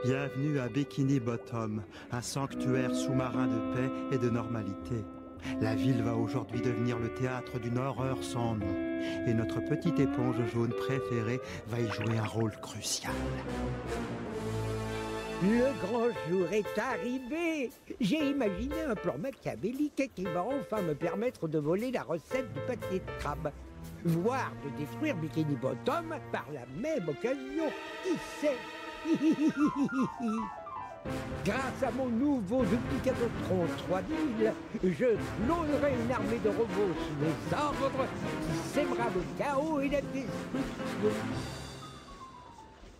Bienvenue à Bikini Bottom, un sanctuaire sous-marin de paix et de normalité. La ville va aujourd'hui devenir le théâtre d'une horreur sans nom. Et notre petite éponge jaune préférée va y jouer un rôle crucial. Le grand jour est arrivé. J'ai imaginé un plan machiavélique qui va enfin me permettre de voler la recette du pâté de crabe. Voire de détruire Bikini Bottom par la même occasion. Qui sait? Grâce à mon nouveau Duplicatotron 3000, je clonerai une armée de robots sous mes ordres qui sèmera le chaos et la destruction.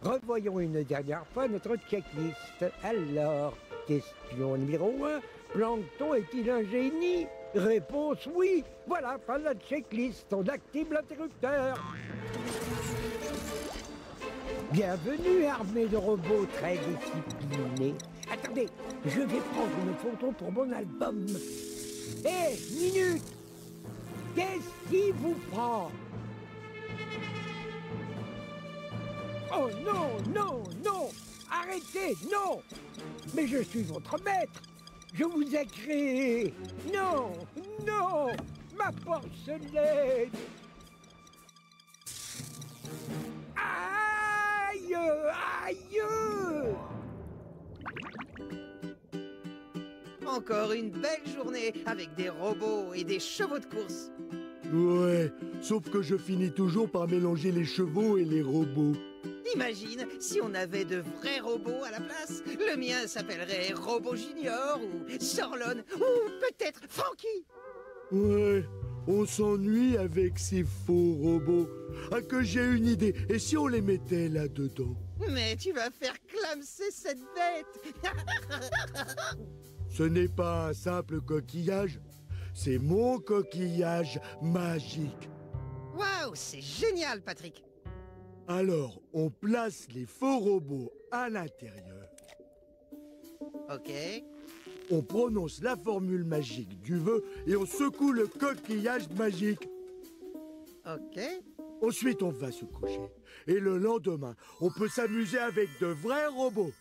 Revoyons une dernière fois notre checklist. Alors, question numéro 1, Plankton est-il un génie? Réponse oui. Voilà, fin de la checklist. On active l'interrupteur. Bienvenue, armée de robots très disciplinés. Attendez, je vais prendre une photo pour mon album. Hé, minute! Qu'est-ce qui vous prend? Oh non, non, non! Arrêtez, non! Mais je suis votre maître! Je vous ai créé! Non, non! Ma porcelaine! Aïe! Aïe! Encore une belle journée avec des robots et des chevaux de course. Ouais, sauf que je finis toujours par mélanger les chevaux et les robots. Imagine si on avait de vrais robots à la place. Le mien s'appellerait Robot Junior ou Sorlon ou peut-être Frankie. Ouais, on s'ennuie avec ces faux robots. Ah, que j'ai une idée, et si on les mettait là-dedans? Mais tu vas faire clamser cette bête. Ce n'est pas un simple coquillage, c'est mon coquillage magique. Waouh, c'est génial, Patrick. Alors, on place les faux robots à l'intérieur. Ok. On prononce la formule magique du vœu et on secoue le coquillage magique. Ok. Ensuite, on va se coucher. Et le lendemain, on peut s'amuser avec de vrais robots.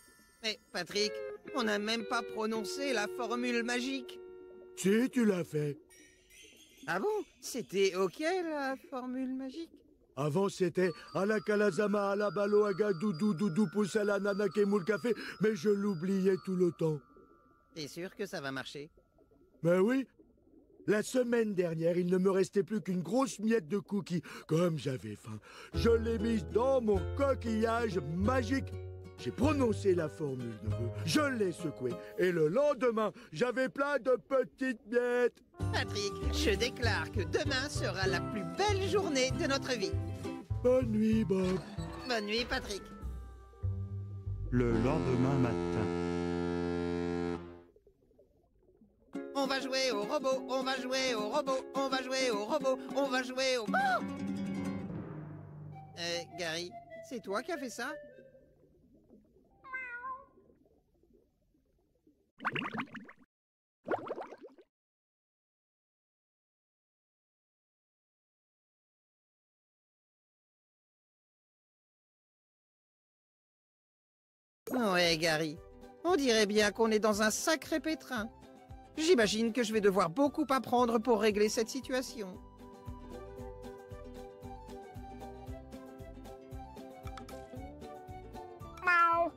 Mais Patrick, on n'a même pas prononcé la formule magique. Si, tu l'as fait. Ah bon? C'était ok la formule magique? Avant, c'était à la Kalazama, à la Balo, à Doudou, Doudou, pousse à la nana qui moule café, mais je l'oubliais tout le temps. T'es sûr que ça va marcher? Mais oui. La semaine dernière, il ne me restait plus qu'une grosse miette de cookies. Comme j'avais faim, je l'ai mise dans mon coquillage magique. J'ai prononcé la formule de vœu, je l'ai secouée, et le lendemain, j'avais plein de petites miettes. Patrick, je déclare que demain sera la plus belle journée de notre vie. Bonne nuit, Bob. Bonne nuit, Patrick. Le lendemain matin. On va jouer au robot, on va jouer au robot, on va jouer au robot, on va jouer au... Oh! Gary, c'est toi qui as fait ça? Ouais, Gary. On dirait bien qu'on est dans un sacré pétrin. J'imagine que je vais devoir beaucoup apprendre pour régler cette situation. Miaou.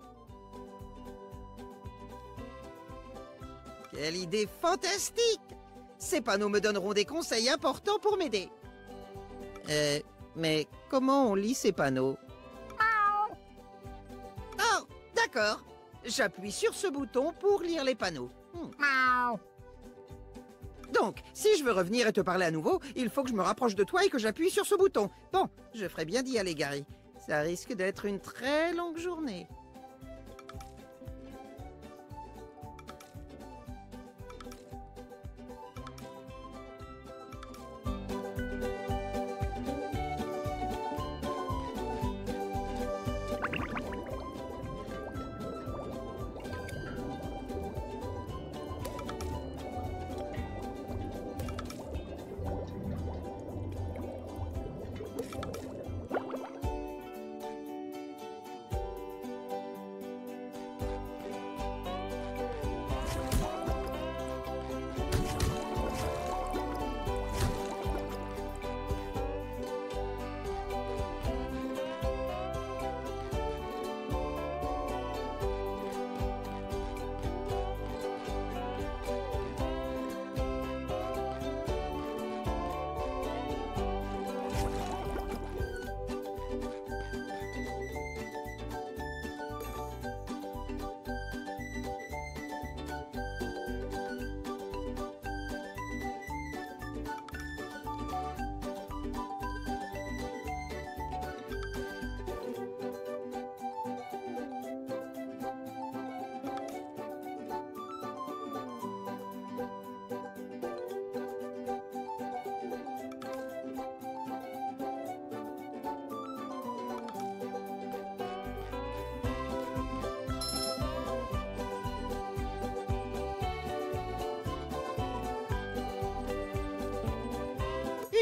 Quelle idée fantastique! Ces panneaux me donneront des conseils importants pour m'aider. Mais comment on lit ces panneaux? Oh, d'accord. J'appuie sur ce bouton pour lire les panneaux. Donc, si je veux revenir et te parler à nouveau, il faut que je me rapproche de toi et que j'appuie sur ce bouton. Bon, je ferai bien d'y aller, Gary. Ça risque d'être une très longue journée.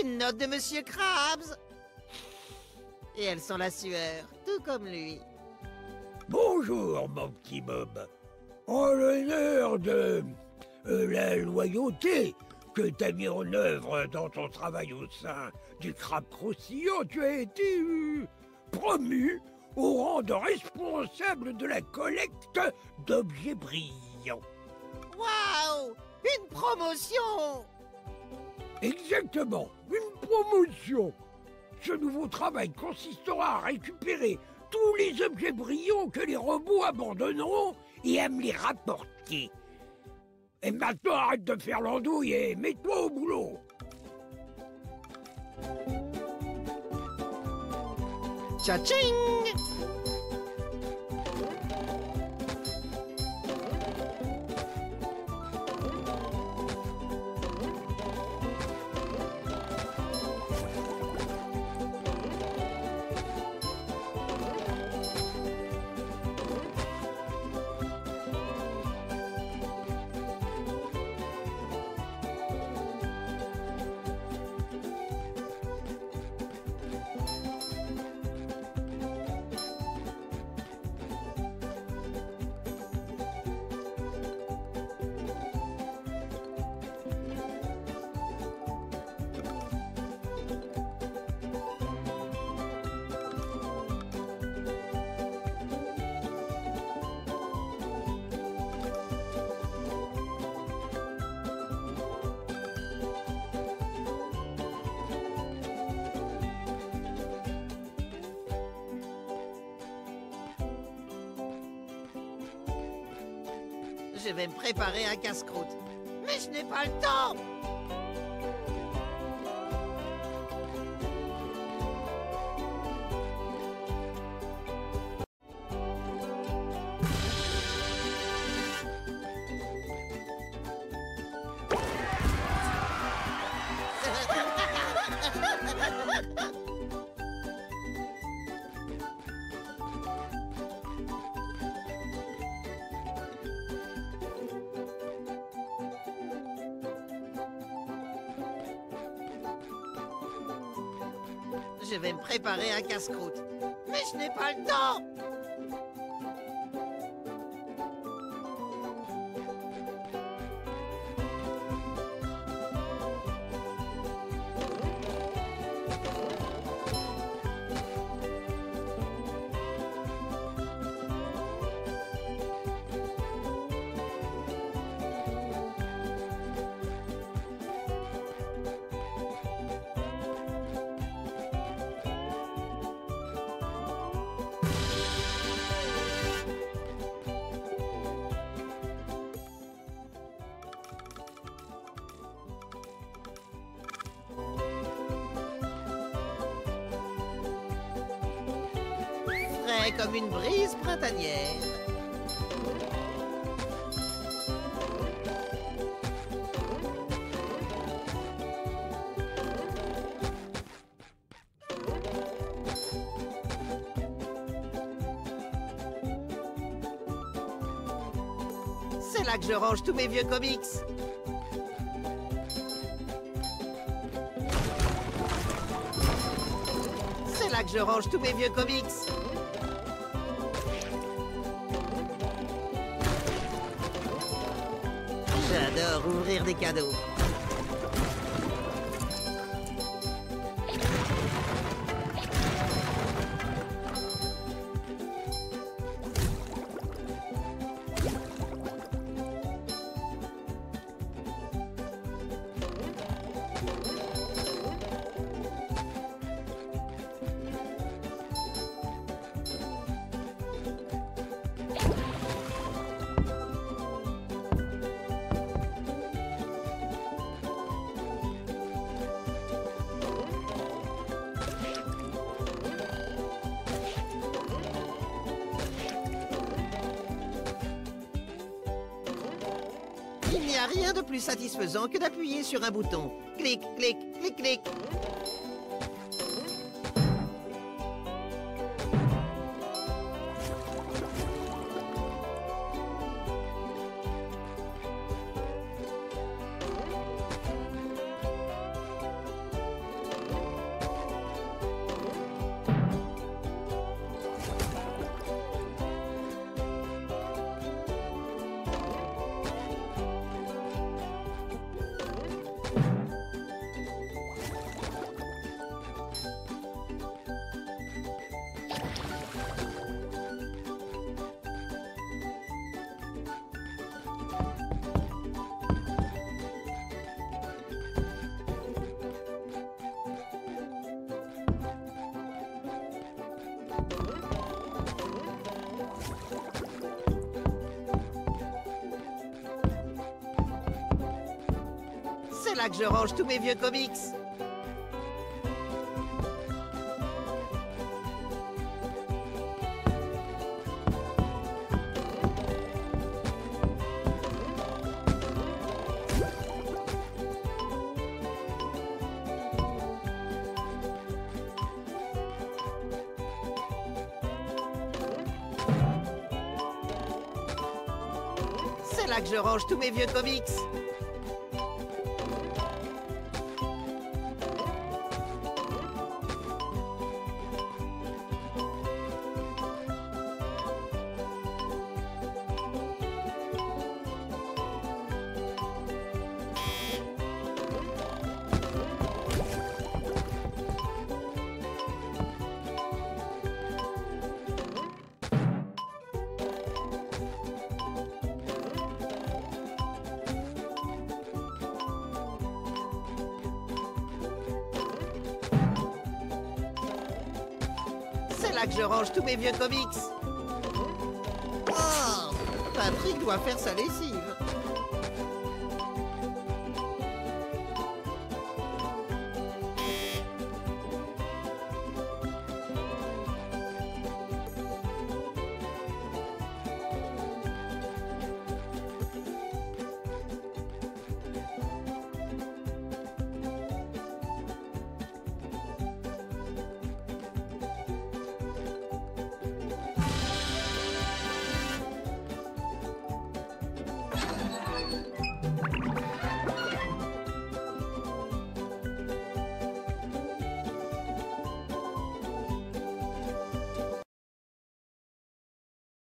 Une note de Monsieur Krabs. Et elle sent la sueur, tout comme lui. Bonjour, mon petit Bob. En l'honneur de la loyauté que tu as mis en œuvre dans ton travail au sein du Crabe Croustillant, tu as été promu au rang de responsable de la collecte d'objets brillants. Waouh! Une promotion! Exactement, une promotion. Ce nouveau travail consistera à récupérer tous les objets brillants que les robots abandonneront et à me les rapporter. Et maintenant, arrête de faire l'andouille et mets-toi au boulot. Tcha-ching! Je vais me préparer un casse-croûte. Mais je n'ai pas le temps! Je vais me préparer un casse-croûte. Mais je n'ai pas le temps! Frais comme une brise printanière. C'est là que je range tous mes vieux comics. C'est là que je range tous mes vieux comics. J'adore ouvrir des cadeaux. Il n'y a rien de plus satisfaisant que d'appuyer sur un bouton. Clic, clic, clic, clic. C'est là que je range tous mes vieux comics. C'est là que je range tous mes vieux comics. C'est là que je range tous mes vieux comics. Oh, Patrick doit faire sa lessive.